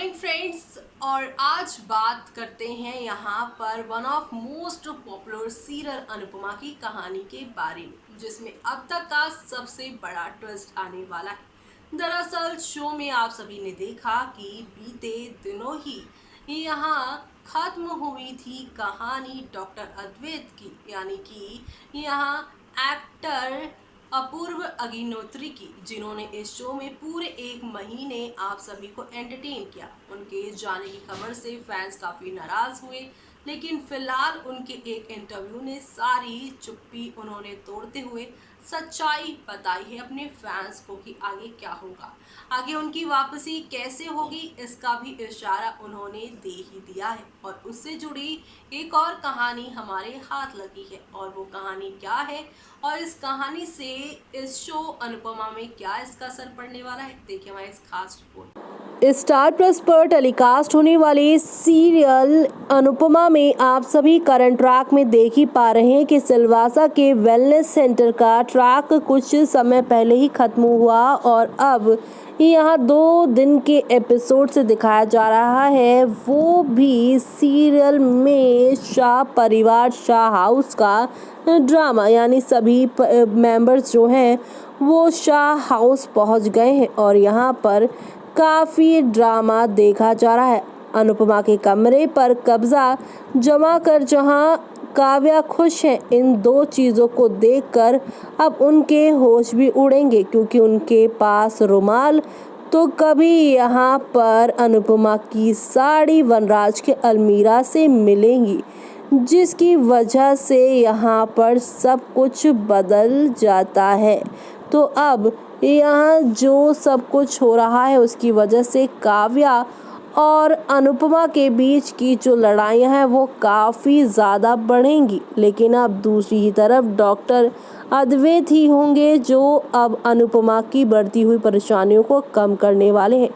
Morning friends. और आज बात करते हैं यहाँ पर one of most popular serial Anupama की कहानी के बारे में, जिसमें अब तक का सबसे बड़ा ट्विस्ट आने वाला है। दरअसल शो में आप सभी ने देखा कि बीते दिनों ही यहाँ खत्म हुई थी कहानी डॉक्टर अद्वैत की, यानी कि यहाँ एक्टर अपूर्व अग्निहोत्री की, जिन्होंने इस शो में पूरे एक महीने आप सभी को एंटरटेन किया। उनके जाने की खबर से फैंस काफ़ी नाराज हुए, लेकिन फिलहाल उनके एक इंटरव्यू ने सारी चुप्पी उन्होंने तोड़ते हुए सच्चाई बताई है अपने फैंस को कि आगे क्या होगा, आगे उनकी वापसी कैसे होगी, इसका भी इशारा उन्होंने दे ही दिया है। और उससे जुड़ी एक और कहानी हमारे हाथ लगी है, और वो कहानी क्या है और इस कहानी से इस शो अनुपमा में क्या इसका असर पड़ने वाला है, देखिए हमारे इस खास रिपोर्ट। स्टार प्लस पर टेलीकास्ट होने वाले सीरियल अनुपमा में आप सभी करंट ट्रैक में देख ही पा रहे हैं कि सिलवासा के वेलनेस सेंटर का ट्रैक कुछ समय पहले ही खत्म हुआ और अब यहाँ 2 दिन के एपिसोड से दिखाया जा रहा है, वो भी सीरियल में शाह परिवार शाह हाउस का ड्रामा। यानी सभी मेंबर्स जो हैं वो शाह हाउस पहुँच गए हैं और यहाँ पर काफ़ी ड्रामा देखा जा रहा है। अनुपमा के कमरे पर कब्जा जमा कर जहां काव्या खुश है, इन 2 चीज़ों को देखकर अब उनके होश भी उड़ेंगे, क्योंकि उनके पास रुमाल तो कभी यहाँ पर अनुपमा की साड़ी वनराज के अलमीरा से मिलेंगी, जिसकी वजह से यहाँ पर सब कुछ बदल जाता है। तो अब यहाँ जो सब कुछ हो रहा है उसकी वजह से काव्या और अनुपमा के बीच की जो लड़ाइयाँ हैं वो काफ़ी ज़्यादा बढ़ेंगी। लेकिन अब दूसरी ही तरफ डॉक्टर अद्वैत ही होंगे जो अब अनुपमा की बढ़ती हुई परेशानियों को कम करने वाले हैं।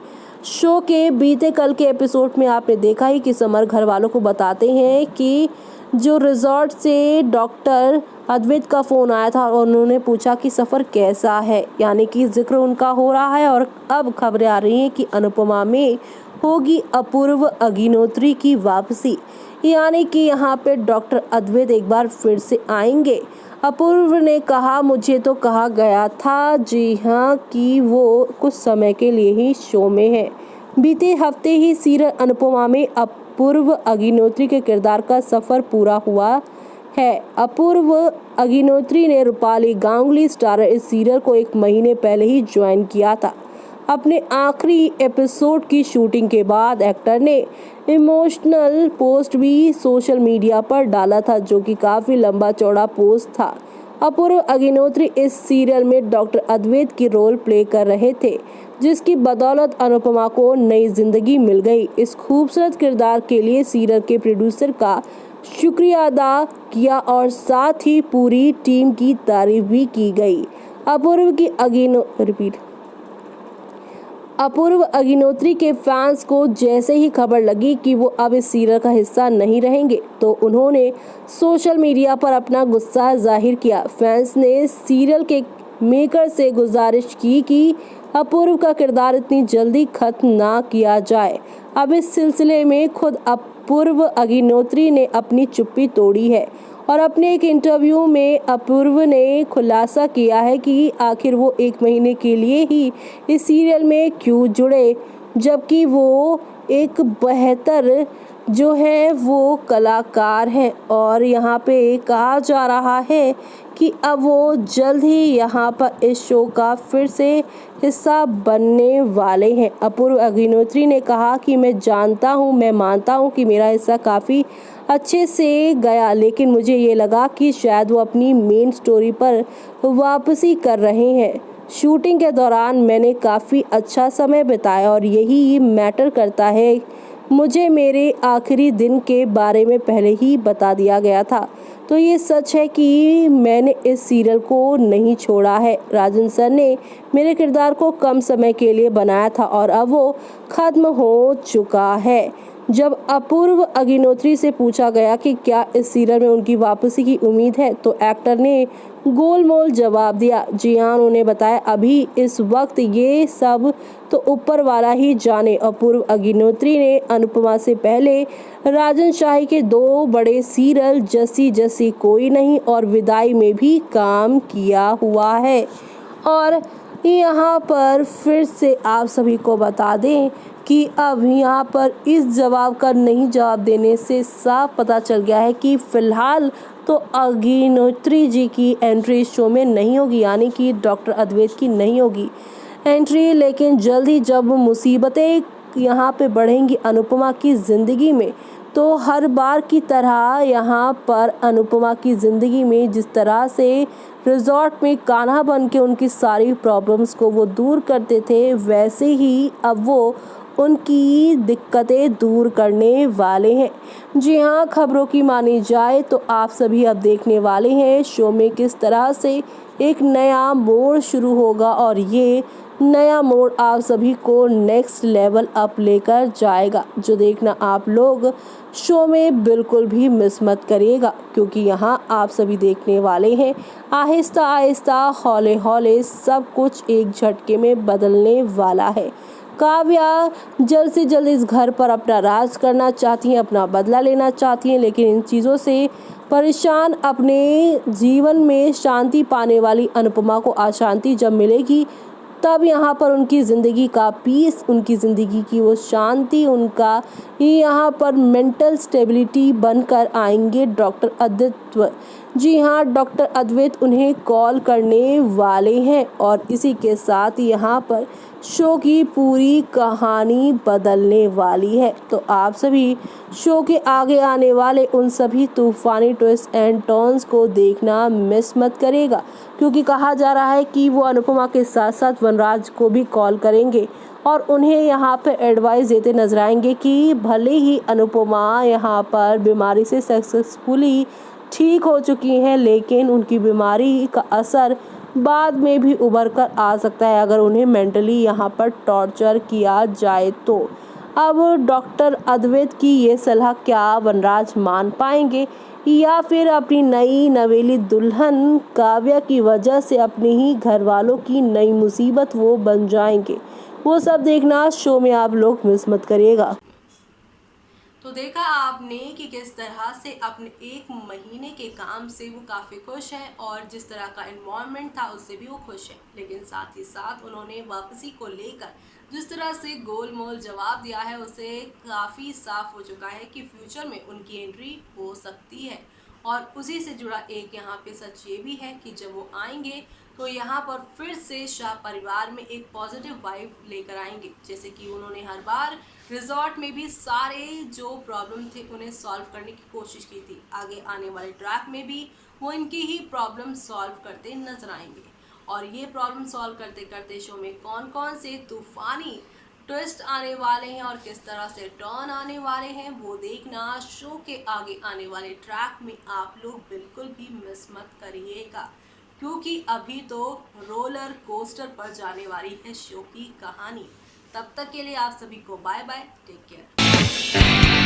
शो के बीते कल के एपिसोड में आपने देखा ही कि समर घर वालों को बताते हैं कि जो रिजॉर्ट से डॉक्टर अद्वैत का फ़ोन आया था और उन्होंने पूछा कि सफ़र कैसा है, यानी कि जिक्र उनका हो रहा है। और अब खबरें आ रही हैं कि अनुपमा में होगी अपूर्व अग्निहोत्री की वापसी, यानी कि यहाँ पे डॉक्टर अद्वैत एक बार फिर से आएंगे। अपूर्व ने कहा, मुझे तो कहा गया था जी हाँ कि वो कुछ समय के लिए ही शो में है। बीते हफ्ते ही सीरियल अनुपमा में अपूर्व अग्निहोत्री के किरदार का सफ़र पूरा हुआ है। अपूर्व अग्निहोत्री ने रूपाली गांगुली स्टारर इस सीरियल को 1 महीने पहले ही ज्वाइन किया था। अपने आखिरी एपिसोड की शूटिंग के बाद एक्टर ने इमोशनल पोस्ट भी सोशल मीडिया पर डाला था, जो कि काफ़ी लंबा चौड़ा पोस्ट था। अपूर्व अग्निहोत्री इस सीरियल में डॉक्टर अद्वैत की रोल प्ले कर रहे थे, जिसकी बदौलत अनुपमा को नई जिंदगी मिल गई। इस खूबसूरत किरदार के लिए सीरियल के प्रोड्यूसर का शुक्रिया अदा किया और साथ ही पूरी टीम की तारीफ भी की गई। अपूर्व अग्निहोत्री के फैंस को जैसे ही खबर लगी कि वो अब इस सीरियल का हिस्सा नहीं रहेंगे, तो उन्होंने सोशल मीडिया पर अपना गुस्सा जाहिर किया। फैंस ने सीरियल के मेकर से गुजारिश की कि अपूर्व का किरदार इतनी जल्दी खत्म ना किया जाए। अब इस सिलसिले में खुद अपूर्व अग्निहोत्री ने अपनी चुप्पी तोड़ी है और अपने एक इंटरव्यू में अपूर्व ने खुलासा किया है कि आखिर वो 1 महीने के लिए ही इस सीरियल में क्यों जुड़े, जबकि वो एक बेहतर जो है वो कलाकार हैं। और यहाँ पे कहा जा रहा है कि अब वो जल्द ही यहाँ पर इस शो का फिर से हिस्सा बनने वाले हैं। अपूर्व अग्निहोत्री ने कहा कि मैं मानता हूँ कि मेरा हिस्सा काफ़ी अच्छे से गया, लेकिन मुझे ये लगा कि शायद वो अपनी मेन स्टोरी पर वापसी कर रहे हैं। शूटिंग के दौरान मैंने काफ़ी अच्छा समय बिताया और यही मैटर करता है। मुझे मेरे आखिरी दिन के बारे में पहले ही बता दिया गया था, तो ये सच है कि मैंने इस सीरियल को नहीं छोड़ा है। राजन सर ने मेरे किरदार को कम समय के लिए बनाया था और अब वो ख़त्म हो चुका है। जब अपूर्व अग्निहोत्री से पूछा गया कि क्या इस सीरियल में उनकी वापसी की उम्मीद है तो एक्टर ने गोलमोल जवाब दिया। जी हाँ, उन्होंने बताया अभी इस वक्त ये सब तो ऊपर वाला ही जाने। अपूर्व अग्निहोत्री ने अनुपमा से पहले राजन शाही के 2 बड़े सीरियल जसी जसी कोई नहीं और विदाई में भी काम किया हुआ है। और यहाँ पर फिर से आप सभी को बता दें कि अब यहाँ पर इस जवाब का नहीं जवाब देने से साफ पता चल गया है कि फिलहाल तो अग्निहोत्री जी की एंट्री शो में नहीं होगी, यानी कि डॉक्टर अद्वैत की नहीं होगी एंट्री। लेकिन जल्द ही जब मुसीबतें यहाँ पे बढ़ेंगी अनुपमा की ज़िंदगी में, तो हर बार की तरह यहाँ पर अनुपमा की ज़िंदगी में जिस तरह से रिजॉर्ट में कान्हा बन के उनकी सारी प्रॉब्लम्स को वो दूर करते थे, वैसे ही अब वो उनकी दिक्कतें दूर करने वाले हैं। जी हाँ, खबरों की मानी जाए तो आप सभी अब देखने वाले हैं शो में किस तरह से एक नया मोड़ शुरू होगा और ये नया मोड़ आप सभी को नेक्स्ट लेवल अप लेकर जाएगा, जो देखना आप लोग शो में बिल्कुल भी मिस मत करिएगा, क्योंकि यहाँ आप सभी देखने वाले हैं आहिस्ता आहिस्ता हौले हौले सब कुछ एक झटके में बदलने वाला है। काव्या जल्द से जल्द इस घर पर अपना राज करना चाहती हैं, अपना बदला लेना चाहती हैं, लेकिन इन चीज़ों से परेशान अपने जीवन में शांति पाने वाली अनुपमा को अशांति जब मिलेगी, तब यहाँ पर उनकी ज़िंदगी का पीस, उनकी ज़िंदगी की वो शांति, उनका यहाँ पर मेंटल स्टेबिलिटी बनकर आएंगे डॉक्टर अद्वैत। जी हाँ, डॉक्टर अद्वैत उन्हें कॉल करने वाले हैं और इसी के साथ यहाँ पर शो की पूरी कहानी बदलने वाली है। तो आप सभी शो के आगे आने वाले उन सभी तूफानी ट्विस्ट एंड टर्न्स को देखना मिस मत करेगा, क्योंकि कहा जा रहा है कि वो अनुपमा के साथ साथ वनराज को भी कॉल करेंगे और उन्हें यहाँ पर एडवाइस देते नजर आएंगे कि भले ही अनुपमा यहाँ पर बीमारी से सक्सेसफुली ठीक हो चुकी हैं, लेकिन उनकी बीमारी का असर बाद में भी उभर कर आ सकता है अगर उन्हें मेंटली यहाँ पर टॉर्चर किया जाए तो। अब डॉक्टर अद्वैत की ये सलाह क्या वनराज मान पाएंगे या फिर अपनी नई नवेली दुल्हन काव्या की वजह से अपने ही घर वालों की नई मुसीबत वो बन जाएंगे, वो सब देखना शो में आप लोग मिस मत करिएगा। तो देखा आपने कि किस तरह से अपने 1 महीने के काम से वो काफ़ी खुश हैं और जिस तरह का इन्वॉल्वमेंट था उससे भी वो खुश हैं, लेकिन साथ ही साथ उन्होंने वापसी को लेकर जिस तरह से गोलमोल जवाब दिया है उससे काफ़ी साफ हो चुका है कि फ्यूचर में उनकी एंट्री हो सकती है। और उसी से जुड़ा एक यहाँ पे सच ये भी है कि जब वो आएंगे तो यहाँ पर फिर से शाह परिवार में एक पॉजिटिव वाइब लेकर आएंगे, जैसे कि उन्होंने हर बार रिजॉर्ट में भी सारे जो प्रॉब्लम थे उन्हें सॉल्व करने की कोशिश की थी। आगे आने वाले ट्रैक में भी वो इनकी ही प्रॉब्लम सॉल्व करते नजर आएंगे और ये प्रॉब्लम सॉल्व करते करते शो में कौन कौन से तूफानी ट्विस्ट आने वाले हैं और किस तरह से टर्न आने वाले हैं वो देखना शो के आगे आने वाले ट्रैक में आप लोग बिल्कुल भी मिस मत करिएगा, क्योंकि अभी तो रोलर कोस्टर पर जाने वाली है शो की कहानी। तब तक के लिए आप सभी को बाय बाय, टेक केयर।